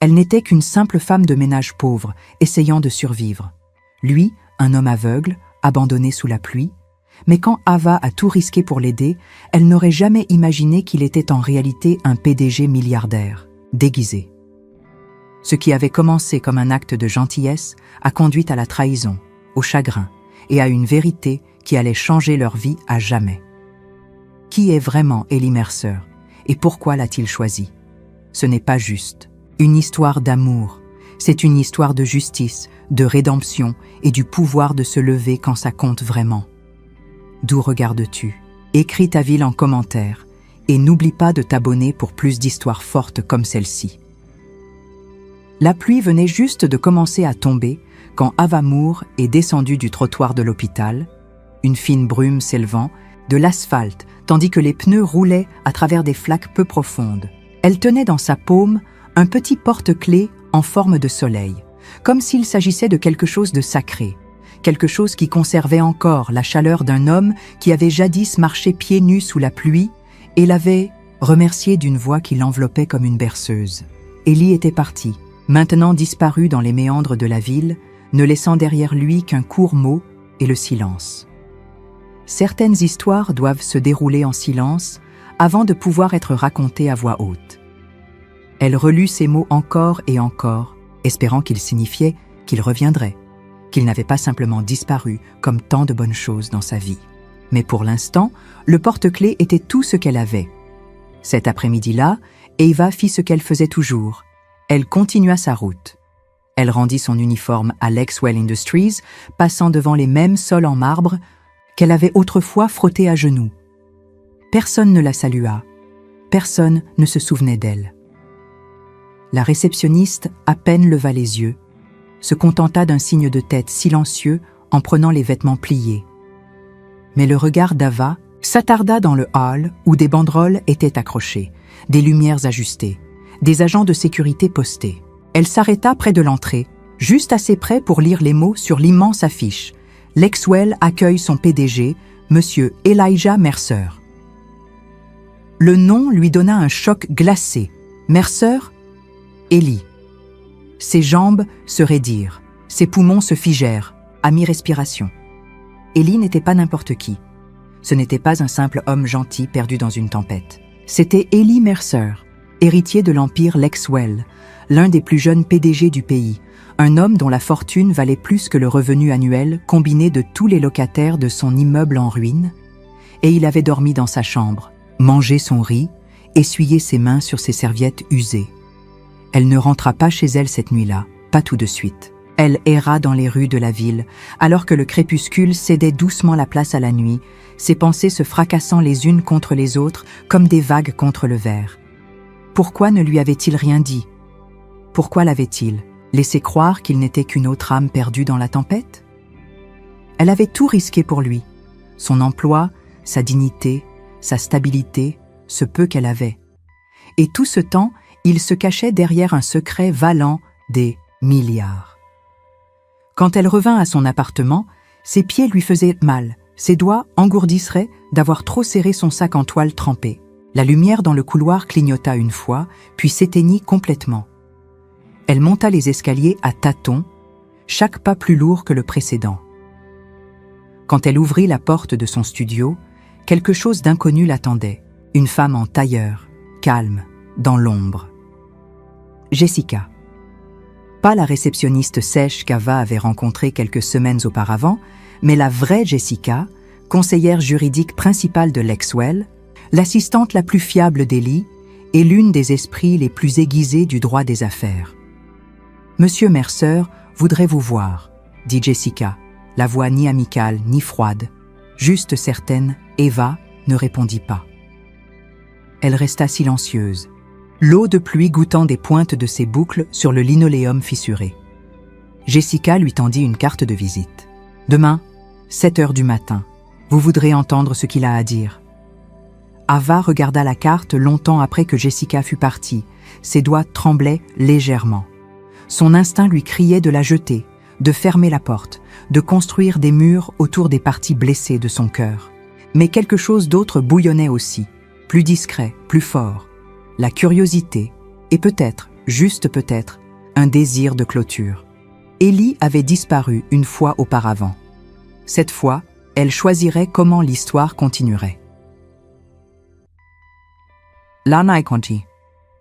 Elle n'était qu'une simple femme de ménage pauvre, essayant de survivre. Lui, un homme aveugle, abandonné sous la pluie. Mais quand Ava a tout risqué pour l'aider, elle n'aurait jamais imaginé qu'il était en réalité un PDG milliardaire, déguisé. Ce qui avait commencé comme un acte de gentillesse a conduit à la trahison, au chagrin et à une vérité qui allait changer leur vie à jamais. Qui est vraiment Ellie Mercer et pourquoi l'a-t-il choisi? Ce n'est pas juste une histoire d'amour, c'est une histoire de justice, de rédemption et du pouvoir de se lever quand ça compte vraiment. D'où regardes-tu? Écris ta ville en commentaire et n'oublie pas de t'abonner pour plus d'histoires fortes comme celle-ci. La pluie venait juste de commencer à tomber quand Ava Moore est descendue du trottoir de l'hôpital, une fine brume s'élevant de l'asphalte tandis que les pneus roulaient à travers des flaques peu profondes. Elle tenait dans sa paume un petit porte-clés en forme de soleil, comme s'il s'agissait de quelque chose de sacré, quelque chose qui conservait encore la chaleur d'un homme qui avait jadis marché pieds nus sous la pluie et l'avait remercié d'une voix qui l'enveloppait comme une berceuse. Ellie était partie, maintenant disparue dans les méandres de la ville, ne laissant derrière lui qu'un court mot et le silence. Certaines histoires doivent se dérouler en silence avant de pouvoir être racontées à voix haute. Elle relut ces mots encore et encore, espérant qu'ils signifiaient qu'il reviendrait, qu'il n'avait pas simplement disparu comme tant de bonnes choses dans sa vie. Mais pour l'instant, le porte-clés était tout ce qu'elle avait. Cet après-midi-là, Ava fit ce qu'elle faisait toujours. Elle continua sa route. Elle rendit son uniforme à Lexwell Industries, passant devant les mêmes sols en marbre qu'elle avait autrefois frottés à genoux. Personne ne la salua. Personne ne se souvenait d'elle. La réceptionniste à peine leva les yeux, se contenta d'un signe de tête silencieux en prenant les vêtements pliés. Mais le regard d'Ava s'attarda dans le hall où des banderoles étaient accrochées, des lumières ajustées, des agents de sécurité postés. Elle s'arrêta près de l'entrée, juste assez près pour lire les mots sur l'immense affiche. Lexwell accueille son PDG, Monsieur Elijah Mercer. Le nom lui donna un choc glacé. Mercer, Ellie. Ses jambes se raidirent, ses poumons se figèrent, à mi-respiration. Ellie n'était pas n'importe qui. Ce n'était pas un simple homme gentil perdu dans une tempête. C'était Ellie Mercer, héritier de l'empire Lexwell, l'un des plus jeunes PDG du pays, un homme dont la fortune valait plus que le revenu annuel combiné de tous les locataires de son immeuble en ruine, et il avait dormi dans sa chambre, mangé son riz, essuyé ses mains sur ses serviettes usées. Elle ne rentra pas chez elle cette nuit-là, pas tout de suite. Elle erra dans les rues de la ville, alors que le crépuscule cédait doucement la place à la nuit, ses pensées se fracassant les unes contre les autres comme des vagues contre le verre. Pourquoi ne lui avait-il rien dit? Pourquoi l'avait-il laissé croire qu'il n'était qu'une autre âme perdue dans la tempête? Elle avait tout risqué pour lui, son emploi, sa dignité, sa stabilité, ce peu qu'elle avait. Et tout ce temps, il se cachait derrière un secret valant des milliards. Quand elle revint à son appartement, ses pieds lui faisaient mal, ses doigts engourdisseraient d'avoir trop serré son sac en toile trempée. La lumière dans le couloir clignota une fois, puis s'éteignit complètement. Elle monta les escaliers à tâtons, chaque pas plus lourd que le précédent. Quand elle ouvrit la porte de son studio, quelque chose d'inconnu l'attendait, une femme en tailleur, calme, dans l'ombre. Jessica. Pas la réceptionniste sèche qu'Ava avait rencontrée quelques semaines auparavant, mais la vraie Jessica, conseillère juridique principale de Lexwell, l'assistante la plus fiable d'Ellie et l'une des esprits les plus aiguisés du droit des affaires. « Monsieur Mercer voudrait vous voir », dit Jessica, la voix ni amicale ni froide. Juste certaine, Ava ne répondit pas. Elle resta silencieuse, l'eau de pluie goûtant des pointes de ses boucles sur le linoléum fissuré. Jessica lui tendit une carte de visite. « Demain, 7 heures du matin, vous voudrez entendre ce qu'il a à dire. » Ava regarda la carte longtemps après que Jessica fut partie. Ses doigts tremblaient légèrement. Son instinct lui criait de la jeter, de fermer la porte, de construire des murs autour des parties blessées de son cœur. Mais quelque chose d'autre bouillonnait aussi, plus discret, plus fort. La curiosité et peut-être juste peut-être, un désir de clôture. Ellie avait disparu une fois auparavant. Cette fois, elle choisirait comment l'histoire continuerait. Lana Conti,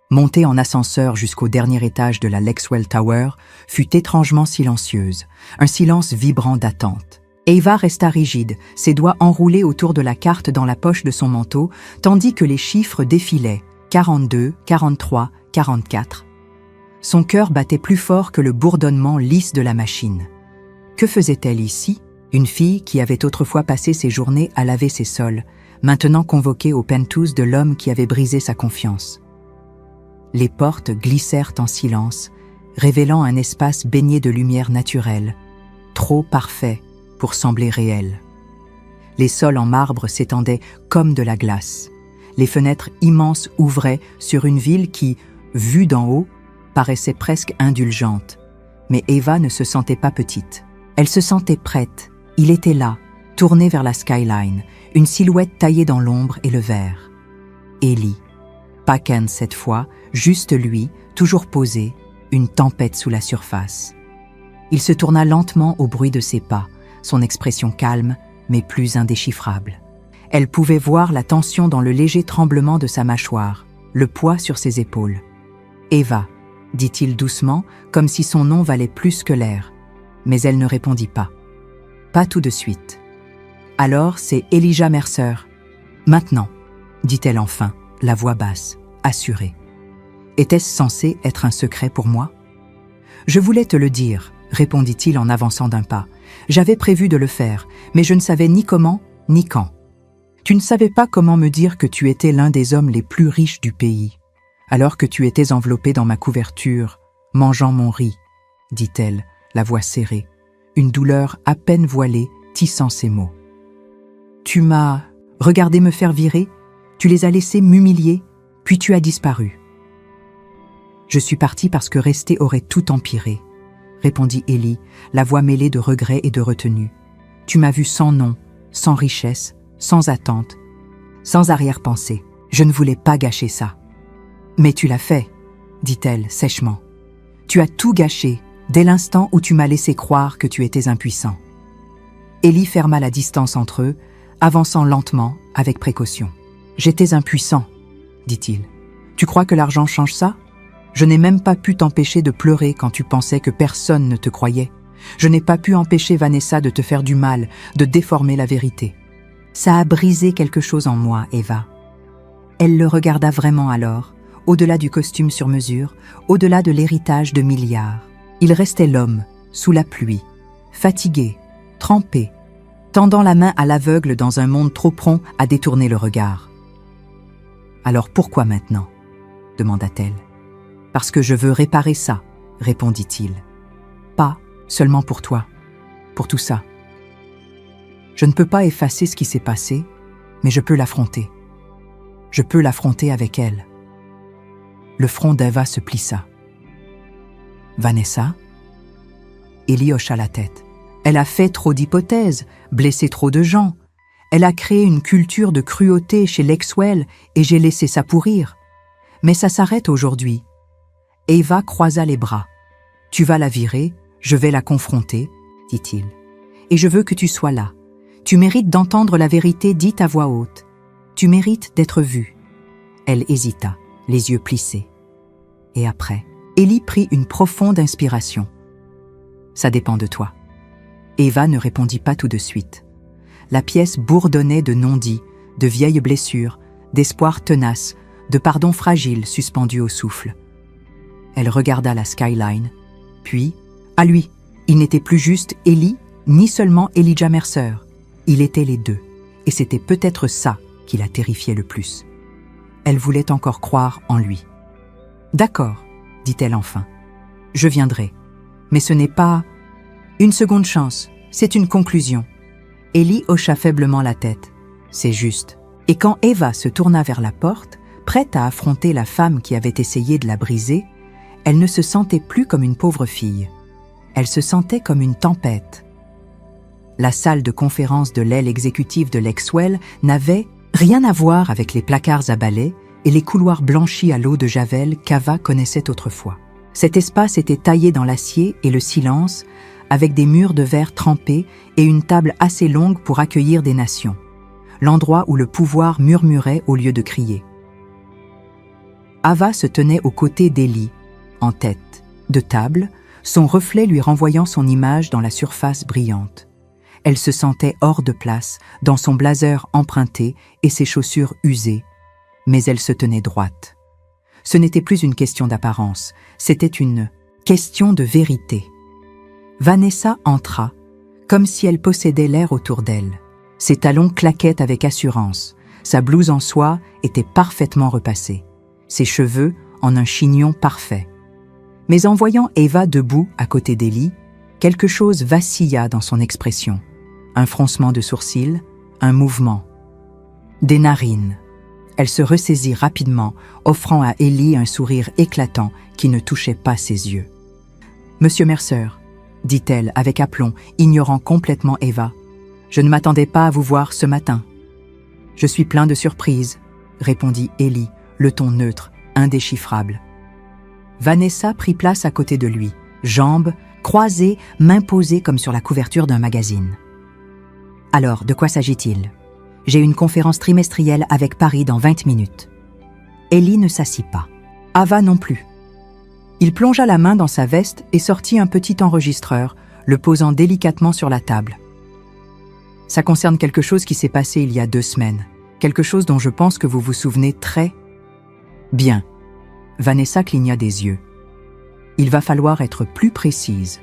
montée en ascenseur jusqu'au dernier étage de la Lexwell Tower, fut étrangement silencieuse, un silence vibrant d'attente. Ava resta rigide, ses doigts enroulés autour de la carte dans la poche de son manteau, tandis que les chiffres défilaient, 42, 43, 44. Son cœur battait plus fort que le bourdonnement lisse de la machine. Que faisait-elle ici? Une fille qui avait autrefois passé ses journées à laver ses sols, maintenant convoquée au penthouse de l'homme qui avait brisé sa confiance. Les portes glissèrent en silence, révélant un espace baigné de lumière naturelle, trop parfait pour sembler réel. Les sols en marbre s'étendaient comme de la glace. Les fenêtres immenses ouvraient sur une ville qui, vue d'en haut, paraissait presque indulgente. Mais Ava ne se sentait pas petite. Elle se sentait prête. Il était là, tourné vers la skyline, une silhouette taillée dans l'ombre et le verre. Ellie. Pas Ken cette fois, juste lui, toujours posé, une tempête sous la surface. Il se tourna lentement au bruit de ses pas, son expression calme, mais plus indéchiffrable. Elle pouvait voir la tension dans le léger tremblement de sa mâchoire, le poids sur ses épaules. « Ava », dit-il doucement, comme si son nom valait plus que l'air. Mais elle ne répondit pas. Pas tout de suite. Alors c'est Elijah Mercer. « Maintenant », dit-elle enfin, la voix basse, assurée. Était-ce censé être un secret pour moi? « Je voulais te le dire, » répondit-il en avançant d'un pas. « J'avais prévu de le faire, mais je ne savais ni comment, ni quand. Tu ne savais pas comment me dire que tu étais l'un des hommes les plus riches du pays, alors que tu étais enveloppé dans ma couverture, mangeant mon riz, » dit-elle, la voix serrée, une douleur à peine voilée tissant ses mots. « Tu m'as regardé me faire virer, tu les as laissés m'humilier, puis tu as disparu. »« Je suis partie parce que rester aurait tout empiré, » répondit Ellie, la voix mêlée de regret et de retenue. « Tu m'as vu sans nom, sans richesse, sans attente, sans arrière-pensée. Je ne voulais pas gâcher ça. »« Mais tu l'as fait, » dit-elle sèchement. « Tu as tout gâché dès l'instant où tu m'as laissé croire que tu étais impuissant. » Ellie ferma la distance entre eux, avançant lentement, avec précaution. « J'étais impuissant, » dit-il. « Tu crois que l'argent change ça ? Je n'ai même pas pu t'empêcher de pleurer quand tu pensais que personne ne te croyait. Je n'ai pas pu empêcher Vanessa de te faire du mal, de déformer la vérité. Ça a brisé quelque chose en moi, Ava. » Elle le regarda vraiment alors, au-delà du costume sur mesure, au-delà de l'héritage de milliards. Il restait l'homme, sous la pluie, fatigué, trempé, tendant la main à l'aveugle dans un monde trop prompt à détourner le regard. « Alors pourquoi maintenant ?» demanda-t-elle. « Parce que je veux réparer ça, » répondit-il. « Pas seulement pour toi, pour tout ça. Je ne peux pas effacer ce qui s'est passé, mais je peux l'affronter. Je peux l'affronter avec elle. » Le front d'Ava se plissa. « Vanessa ?» Ellie hocha la tête. « Elle a fait trop d'hypothèses, blessé trop de gens. Elle a créé une culture de cruauté chez Lexwell et j'ai laissé ça pourrir. Mais ça s'arrête aujourd'hui. » Ava croisa les bras. « Tu vas la virer, je vais la confronter, » dit-il. « Et je veux que tu sois là. Tu mérites d'entendre la vérité dite à voix haute. Tu mérites d'être vue. » Elle hésita, les yeux plissés. Et après, Ellie prit une profonde inspiration. « Ça dépend de toi. » Ava ne répondit pas tout de suite. La pièce bourdonnait de non-dits, de vieilles blessures, d'espoirs tenaces, de pardons fragiles suspendus au souffle. Elle regarda la skyline, puis, à lui, il n'était plus juste Ellie, ni seulement Elijah Mercer. Il était les deux, et c'était peut-être ça qui la terrifiait le plus. Elle voulait encore croire en lui. « D'accord, » dit-elle enfin. « Je viendrai. Mais ce n'est pas une seconde chance, c'est une conclusion. » Ellie hocha faiblement la tête. « C'est juste. » Et quand Ava se tourna vers la porte, prête à affronter la femme qui avait essayé de la briser, elle ne se sentait plus comme une pauvre fille. Elle se sentait comme une tempête. La salle de conférence de l'aile exécutive de Lexwell n'avait rien à voir avec les placards à balai, et les couloirs blanchis à l'eau de Javel qu'Ava connaissait autrefois. Cet espace était taillé dans l'acier et le silence, avec des murs de verre trempés et une table assez longue pour accueillir des nations. L'endroit où le pouvoir murmurait au lieu de crier. Ava se tenait aux côtés d'Eli, en tête, de table, son reflet lui renvoyant son image dans la surface brillante. Elle se sentait hors de place, dans son blazer emprunté et ses chaussures usées, mais elle se tenait droite. Ce n'était plus une question d'apparence, c'était une question de vérité. Vanessa entra, comme si elle possédait l'air autour d'elle. Ses talons claquaient avec assurance, sa blouse en soie était parfaitement repassée, ses cheveux en un chignon parfait. Mais en voyant Eva debout à côté d'Eli, quelque chose vacilla dans son expression. Un froncement de sourcils, un mouvement. Des narines. Elle se ressaisit rapidement, offrant à Eli un sourire éclatant qui ne touchait pas ses yeux. « Monsieur Mercer, » dit-elle avec aplomb, ignorant complètement Eva, « je ne m'attendais pas à vous voir ce matin. »« Je suis plein de surprises, » répondit Eli, le ton neutre, indéchiffrable. Vanessa prit place à côté de lui, jambes croisées, mains posées comme sur la couverture d'un magazine. « Alors, de quoi s'agit-il ? J'ai une conférence trimestrielle avec Paris dans 20 minutes. » Eli ne s'assit pas. Ava non plus. Il plongea la main dans sa veste et sortit un petit enregistreur, le posant délicatement sur la table. « Ça concerne quelque chose qui s'est passé il y a 2 semaines. Quelque chose dont je pense que vous vous souvenez très bien. » Vanessa cligna des yeux. « Il va falloir être plus précise.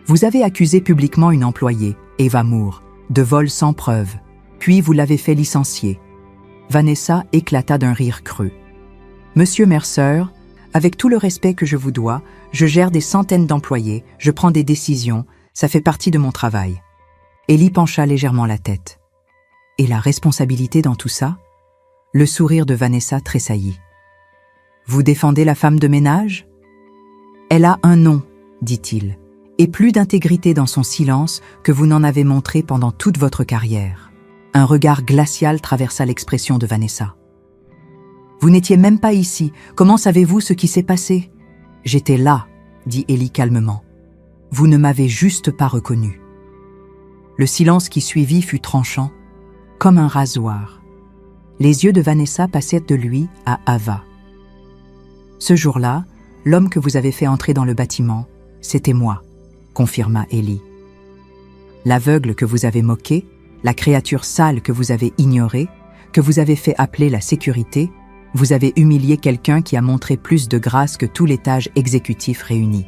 Vous avez accusé publiquement une employée, Eva Moore, de vol sans preuve, puis vous l'avez fait licencier. » Vanessa éclata d'un rire creux. « Monsieur Mercer, avec tout le respect que je vous dois, je gère des centaines d'employés, je prends des décisions, ça fait partie de mon travail. » Eli pencha légèrement la tête. « Et la responsabilité dans tout ça ?» Le sourire de Vanessa tressaillit. « Vous défendez la femme de ménage ? » « Elle a un nom, dit-il, et plus d'intégrité dans son silence que vous n'en avez montré pendant toute votre carrière. » Un regard glacial traversa l'expression de Vanessa. « Vous n'étiez même pas ici. Comment savez-vous ce qui s'est passé ? » ?»« J'étais là, » dit Eli calmement. « Vous ne m'avez juste pas reconnu. » Le silence qui suivit fut tranchant, comme un rasoir. Les yeux de Vanessa passèrent de lui à Ava. « Ce jour-là, l'homme que vous avez fait entrer dans le bâtiment, c'était moi, » confirma Eli. « L'aveugle que vous avez moqué, la créature sale que vous avez ignorée, que vous avez fait appeler la sécurité, vous avez humilié quelqu'un qui a montré plus de grâce que tout l'étage exécutif réuni. »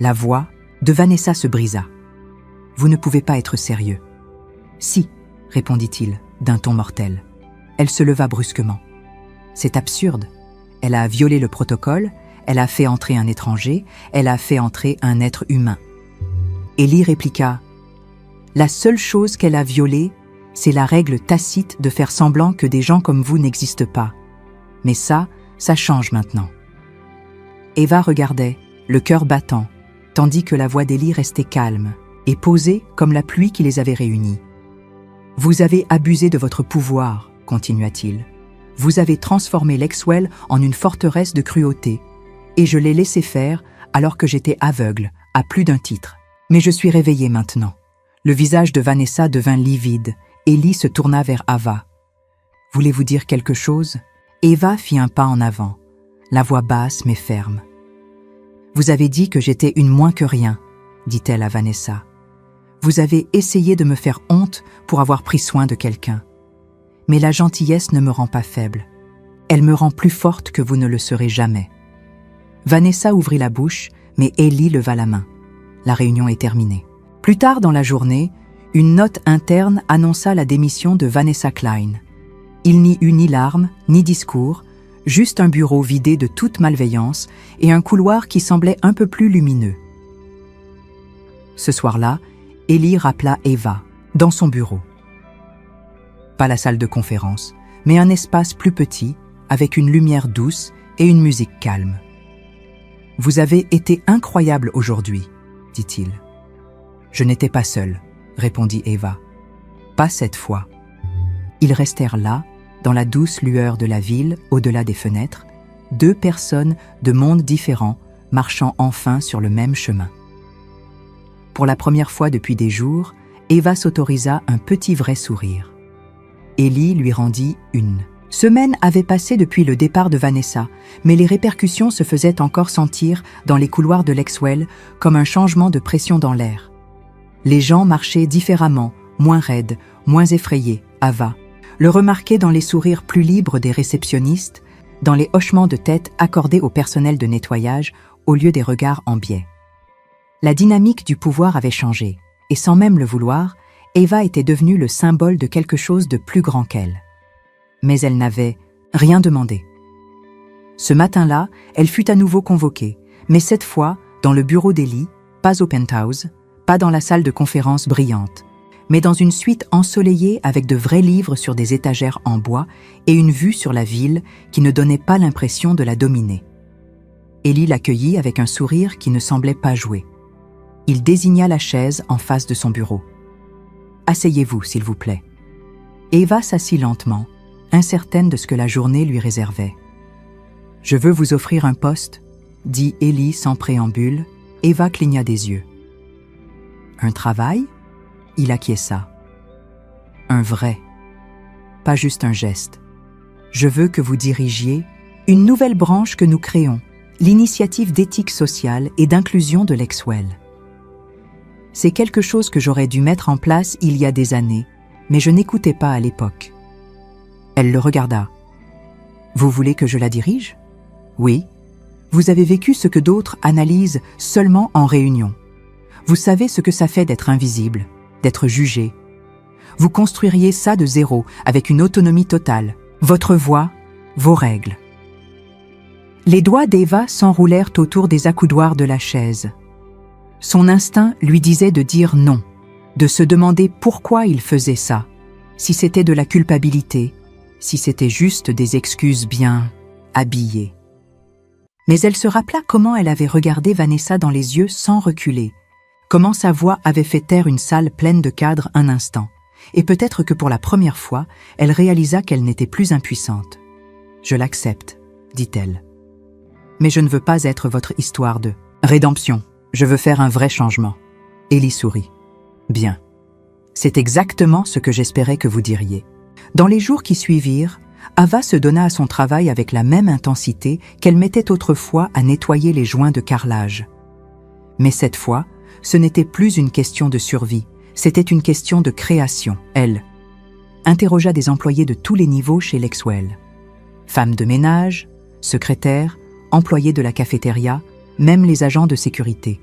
La voix de Vanessa se brisa. « Vous ne pouvez pas être sérieux. »« Si, » répondit-il, d'un ton mortel. Elle se leva brusquement. « C'est absurde. Elle a violé le protocole, elle a fait entrer un étranger, elle a fait entrer un être humain. » Eli répliqua « La seule chose qu'elle a violée, c'est la règle tacite de faire semblant que des gens comme vous n'existent pas. Mais ça change maintenant. » Eva regardait, le cœur battant, tandis que la voix d'Eli restait calme et posée comme la pluie qui les avait réunis. « Vous avez abusé de votre pouvoir, » continua-t-il. « Vous avez transformé Lexwell en une forteresse de cruauté, et je l'ai laissé faire alors que j'étais aveugle, à plus d'un titre. Mais je suis réveillé maintenant. » Le visage de Vanessa devint livide. Eli se tourna vers Ava. « Voulez-vous dire quelque chose ?» Eva fit un pas en avant, la voix basse mais ferme. « Vous avez dit que j'étais une moins que rien, » dit-elle à Vanessa. « Vous avez essayé de me faire honte pour avoir pris soin de quelqu'un. Mais la gentillesse ne me rend pas faible. Elle me rend plus forte que vous ne le serez jamais. » Vanessa ouvrit la bouche, mais Eli leva la main. La réunion est terminée. Plus tard dans la journée, une note interne annonça la démission de Vanessa Klein. Il n'y eut ni larmes, ni discours, juste un bureau vidé de toute malveillance et un couloir qui semblait un peu plus lumineux. Ce soir-là, Eli rappela Eva, dans son bureau. Pas la salle de conférence, mais un espace plus petit, avec une lumière douce et une musique calme. « Vous avez été incroyable aujourd'hui, » dit-il. « Je n'étais pas seul, » répondit Eva. « Pas cette fois. » Ils restèrent là, dans la douce lueur de la ville, au-delà des fenêtres, deux personnes de mondes différents marchant enfin sur le même chemin. Pour la première fois depuis des jours, Eva s'autorisa un petit vrai sourire. Ellie lui rendit une. Semaine avait passé depuis le départ de Vanessa, mais les répercussions se faisaient encore sentir dans les couloirs de Lexwell comme un changement de pression dans l'air. Les gens marchaient différemment, moins raides, moins effrayés, Ava le remarquait dans les sourires plus libres des réceptionnistes, dans les hochements de tête accordés au personnel de nettoyage au lieu des regards en biais. La dynamique du pouvoir avait changé, et sans même le vouloir, Eva était devenue le symbole de quelque chose de plus grand qu'elle. Mais elle n'avait rien demandé. Ce matin-là, elle fut à nouveau convoquée, mais cette fois dans le bureau d'Ellie, pas au penthouse, pas dans la salle de conférence brillante, mais dans une suite ensoleillée avec de vrais livres sur des étagères en bois et une vue sur la ville qui ne donnait pas l'impression de la dominer. Ellie l'accueillit avec un sourire qui ne semblait pas jouer. Il désigna la chaise en face de son bureau. « Asseyez-vous, s'il vous plaît. » Eva s'assit lentement, incertaine de ce que la journée lui réservait. « Je veux vous offrir un poste, » dit Ellie sans préambule. Eva cligna des yeux. « Un travail ?» Il acquiesça. « Un vrai, pas juste un geste. Je veux que vous dirigiez une nouvelle branche que nous créons, l'initiative d'éthique sociale et d'inclusion de Lexwell. C'est quelque chose que j'aurais dû mettre en place il y a des années, mais je n'écoutais pas à l'époque. » Elle le regarda. « Vous voulez que je la dirige ? Oui. Vous avez vécu ce que d'autres analysent seulement en réunion. Vous savez ce que ça fait d'être invisible, d'être jugé. Vous construiriez ça de zéro, avec une autonomie totale, votre voix, vos règles. » Les doigts d'Eva s'enroulèrent autour des accoudoirs de la chaise. Son instinct lui disait de dire non, de se demander pourquoi il faisait ça, si c'était de la culpabilité, si c'était juste des excuses bien habillées. Mais elle se rappela comment elle avait regardé Vanessa dans les yeux sans reculer, comment sa voix avait fait taire une salle pleine de cadres un instant, et peut-être que pour la première fois, elle réalisa qu'elle n'était plus impuissante. « Je l'accepte, » dit-elle. « Mais je ne veux pas être votre histoire de rédemption. Je veux faire un vrai changement. » Ellie sourit. « Bien. C'est exactement ce que j'espérais que vous diriez. » Dans les jours qui suivirent, Ava se donna à son travail avec la même intensité qu'elle mettait autrefois à nettoyer les joints de carrelage. Mais cette fois, ce n'était plus une question de survie, c'était une question de création. Elle interrogea des employés de tous les niveaux chez Lexwell. Femmes de ménage, secrétaires, employés de la cafétéria, même les agents de sécurité.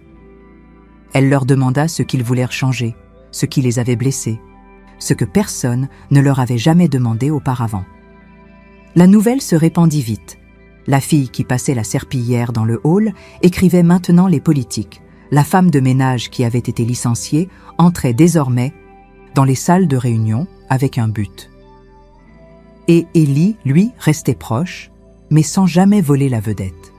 Elle leur demanda ce qu'ils voulaient changer, ce qui les avait blessés, ce que personne ne leur avait jamais demandé auparavant. La nouvelle se répandit vite. La fille qui passait la serpillière dans le hall écrivait maintenant les politiques. La femme de ménage qui avait été licenciée entrait désormais dans les salles de réunion avec un but. Et Ellie, lui, restait proche, mais sans jamais voler la vedette.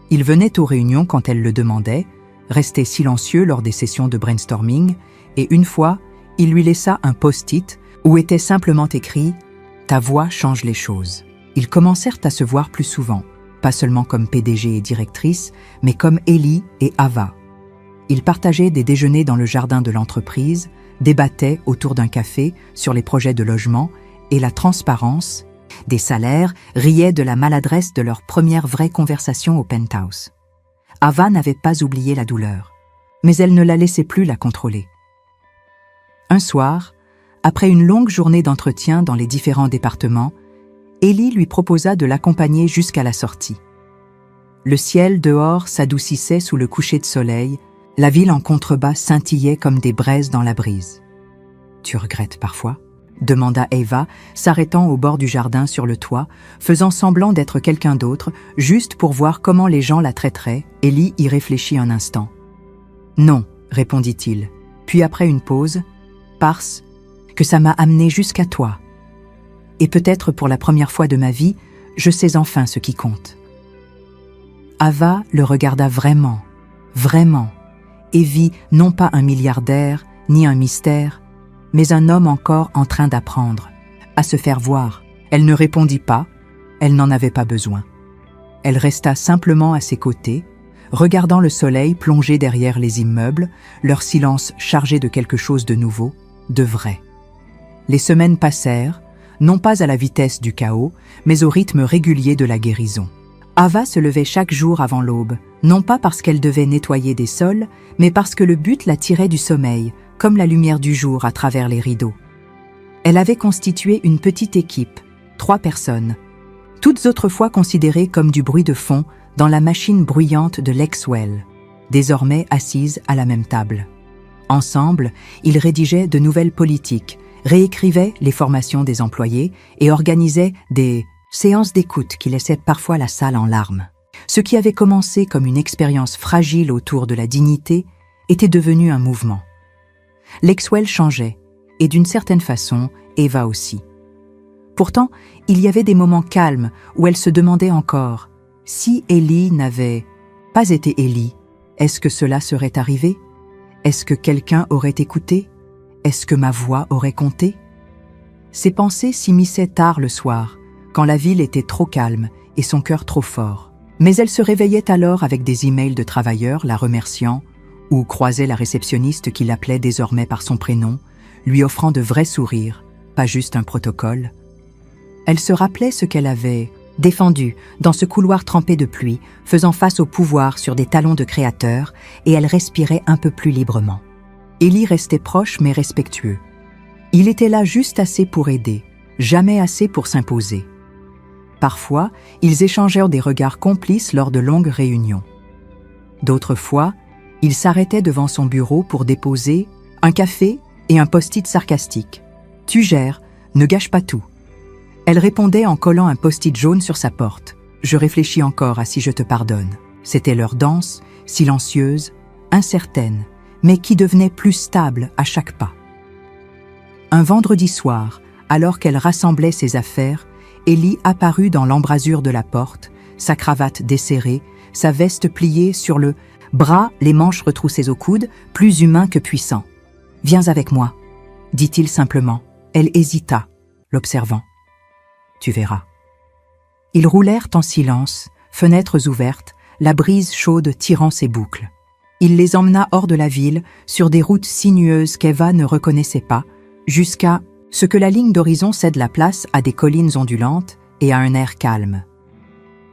Il venait aux réunions quand elle le demandait, restait silencieux lors des sessions de brainstorming, et une fois, il lui laissa un post-it où était simplement écrit « Ta voix change les choses ». Ils commencèrent à se voir plus souvent, pas seulement comme PDG et directrice, mais comme Ellie et Ava. Ils partageaient des déjeuners dans le jardin de l'entreprise, débattaient autour d'un café sur les projets de logement et la transparence des salaires, riaient de la maladresse de leur première vraie conversation au penthouse. Ava n'avait pas oublié la douleur, mais elle ne la laissait plus la contrôler. Un soir, après une longue journée d'entretien dans les différents départements, Ellie lui proposa de l'accompagner jusqu'à la sortie. Le ciel dehors s'adoucissait sous le coucher de soleil, la ville en contrebas scintillait comme des braises dans la brise. « Tu regrettes parfois ?» demanda Eva, s'arrêtant au bord du jardin sur le toit, faisant semblant d'être quelqu'un d'autre, juste pour voir comment les gens la traiteraient. Ellie y réfléchit un instant. « Non, répondit-il, puis après une pause, « parce que ça m'a amené jusqu'à toi. Et peut-être pour la première fois de ma vie, je sais enfin ce qui compte. » Ava le regarda vraiment, vraiment, et vit non pas un milliardaire, ni un mystère, mais un homme encore en train d'apprendre. à se faire voir. Elle ne répondit pas, elle n'en avait pas besoin. Elle resta simplement à ses côtés, regardant le soleil plonger derrière les immeubles, leur silence chargé de quelque chose de nouveau, de vrai. Les semaines passèrent, non pas à la vitesse du chaos, mais au rythme régulier de la guérison. Ava se levait chaque jour avant l'aube, non pas parce qu'elle devait nettoyer des sols, mais parce que le but la tirait du sommeil, comme la lumière du jour à travers les rideaux. Elle avait constitué une petite équipe, 3 personnes, toutes autrefois considérées comme du bruit de fond dans la machine bruyante de Lexwell, désormais assises à la même table. Ensemble, ils rédigeaient de nouvelles politiques, réécrivaient les formations des employés et organisaient des séances d'écoute qui laissaient parfois la salle en larmes. Ce qui avait commencé comme une expérience fragile autour de la dignité était devenu un mouvement. Lexwell changeait, et d'une certaine façon, Eva aussi. Pourtant, il y avait des moments calmes où elle se demandait encore « Si Ellie n'avait pas été Ellie, est-ce que cela serait arrivé? Est-ce que quelqu'un aurait écouté? Est-ce que ma voix aurait compté ?» Ces pensées s'immisçaient tard le soir, quand la ville était trop calme et son cœur trop fort. Mais elle se réveillait alors avec des emails de travailleurs la remerciant ou croisait la réceptionniste qui l'appelait désormais par son prénom, lui offrant de vrais sourires, pas juste un protocole. Elle se rappelait ce qu'elle avait défendu dans ce couloir trempé de pluie, faisant face au pouvoir sur des talons de créateur, et elle respirait un peu plus librement. Ellie restait proche mais respectueux. Il était là juste assez pour aider, jamais assez pour s'imposer. Parfois, ils échangèrent des regards complices lors de longues réunions. D'autres fois, ils s'arrêtaient devant son bureau pour déposer un café et un post-it sarcastique. « Tu gères, ne gâche pas tout. » Elle répondait en collant un post-it jaune sur sa porte. « Je réfléchis encore à si je te pardonne. » C'était leur danse, silencieuse, incertaine, mais qui devenait plus stable à chaque pas. Un vendredi soir, alors qu'elle rassemblait ses affaires, Ellie apparut dans l'embrasure de la porte, sa cravate desserrée, sa veste pliée sur le bras, les manches retroussées au coude, plus humain que puissant. « Viens avec moi », dit-il simplement. Elle hésita, l'observant. « Tu verras. » Ils roulèrent en silence, fenêtres ouvertes, la brise chaude tirant ses boucles. Il les emmena hors de la ville, sur des routes sinueuses qu'Eva ne reconnaissait pas, jusqu'à ce que la ligne d'horizon cède la place à des collines ondulantes et à un air calme.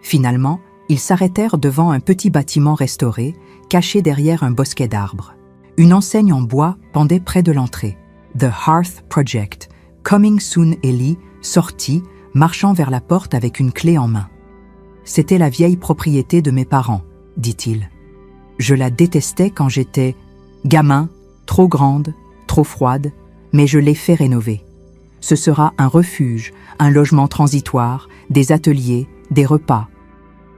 Finalement, ils s'arrêtèrent devant un petit bâtiment restauré, caché derrière un bosquet d'arbres. Une enseigne en bois pendait près de l'entrée. « The Hearth Project, Coming Soon Ellie » sortit, marchant vers la porte avec une clé en main. « C'était la vieille propriété de mes parents, » dit-il. « Je la détestais quand j'étais gamin, trop grande, trop froide, mais je l'ai fait rénover. Ce sera un refuge, un logement transitoire, des ateliers, des repas.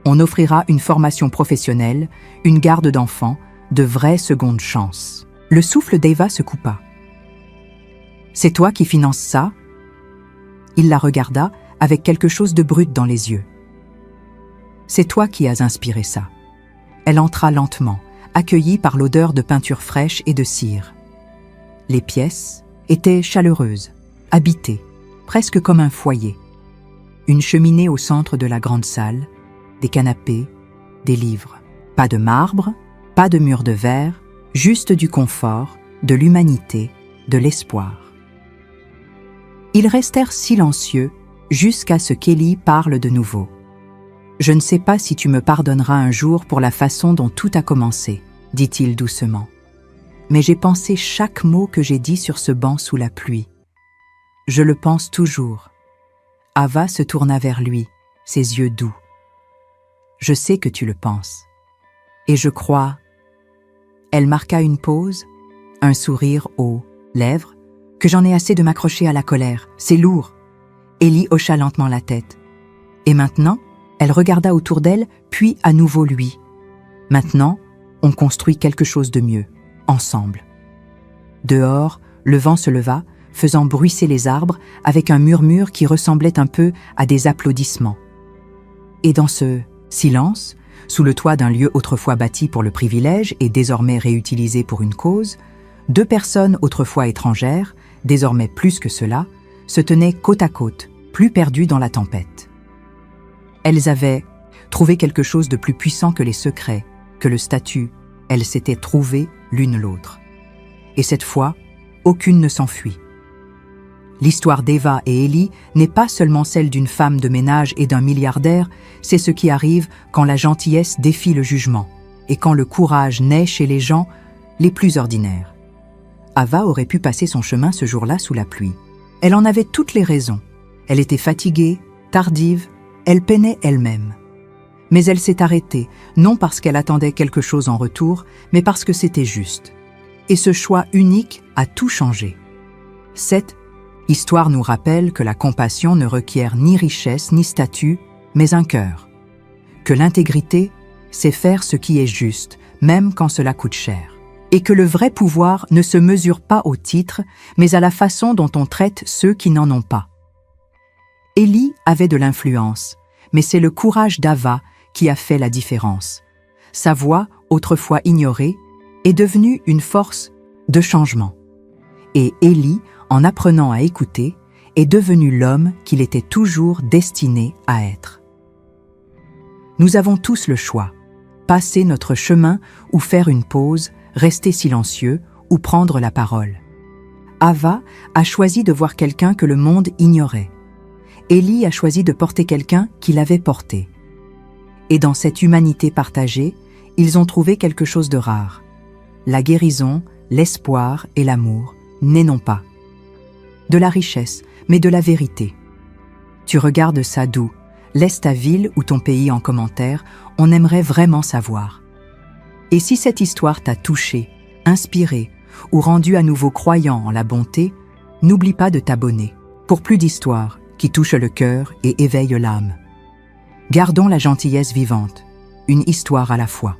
On offrira une formation professionnelle, une garde d'enfants, de vraies secondes chances. » Le souffle d'Eva se coupa. « C'est toi qui finances ça ?» Il la regarda avec quelque chose de brut dans les yeux. « C'est toi qui as inspiré ça. » Elle entra lentement, accueillie par l'odeur de peinture fraîche et de cire. Les pièces étaient chaleureuses, habitées, presque comme un foyer. Une cheminée au centre de la grande salle, des canapés, des livres. Pas de marbre, pas de mur de verre, juste du confort, de l'humanité, de l'espoir. Ils restèrent silencieux jusqu'à ce qu'Ellie parle de nouveau. « Je ne sais pas si tu me pardonneras un jour pour la façon dont tout a commencé, » dit-il doucement. « Mais j'ai pensé chaque mot que j'ai dit sur ce banc sous la pluie. Je le pense toujours. » Ava se tourna vers lui, ses yeux doux. « Je sais que tu le penses. Et je crois... » Elle marqua une pause, un sourire aux lèvres, « que j'en ai assez de m'accrocher à la colère. C'est lourd. » Ellie hocha lentement la tête. « Et maintenant ?» Elle regarda autour d'elle, puis à nouveau lui. « Maintenant, on construit quelque chose de mieux, ensemble. » Dehors, le vent se leva, faisant bruisser les arbres avec un murmure qui ressemblait un peu à des applaudissements. Et dans ce silence, sous le toit d'un lieu autrefois bâti pour le privilège et désormais réutilisé pour une cause, 2 personnes autrefois étrangères, désormais plus que cela, se tenaient côte à côte, plus perdues dans la tempête. Elles avaient trouvé quelque chose de plus puissant que les secrets, que le statut. Elles s'étaient trouvées l'une l'autre. Et cette fois, aucune ne s'enfuit. L'histoire d'Eva et Élie n'est pas seulement celle d'une femme de ménage et d'un milliardaire, c'est ce qui arrive quand la gentillesse défie le jugement et quand le courage naît chez les gens les plus ordinaires. Ava aurait pu passer son chemin ce jour-là sous la pluie. Elle en avait toutes les raisons. Elle était fatiguée, tardive, elle peinait elle-même. Mais elle s'est arrêtée, non parce qu'elle attendait quelque chose en retour, mais parce que c'était juste. Et ce choix unique a tout changé. Cette histoire nous rappelle que la compassion ne requiert ni richesse ni statut, mais un cœur. Que l'intégrité, c'est faire ce qui est juste, même quand cela coûte cher. Et que le vrai pouvoir ne se mesure pas au titre, mais à la façon dont on traite ceux qui n'en ont pas. Élie avait de l'influence, mais c'est le courage d'Ava qui a fait la différence. Sa voix, autrefois ignorée, est devenue une force de changement. Et Élie, en apprenant à écouter, est devenu l'homme qu'il était toujours destiné à être. Nous avons tous le choix, passer notre chemin ou faire une pause, rester silencieux ou prendre la parole. Ava a choisi de voir quelqu'un que le monde ignorait. Élie a choisi de porter quelqu'un qui l'avait porté. Et dans cette humanité partagée, ils ont trouvé quelque chose de rare. La guérison, l'espoir et l'amour, nés non pas de la richesse, mais de la vérité. Tu regardes ça d'où? Laisse ta ville ou ton pays en commentaire, on aimerait vraiment savoir. Et si cette histoire t'a touché, inspiré ou rendu à nouveau croyant en la bonté, n'oublie pas de t'abonner pour plus d'histoires qui touchent le cœur et éveillent l'âme. Gardons la gentillesse vivante, une histoire à la fois.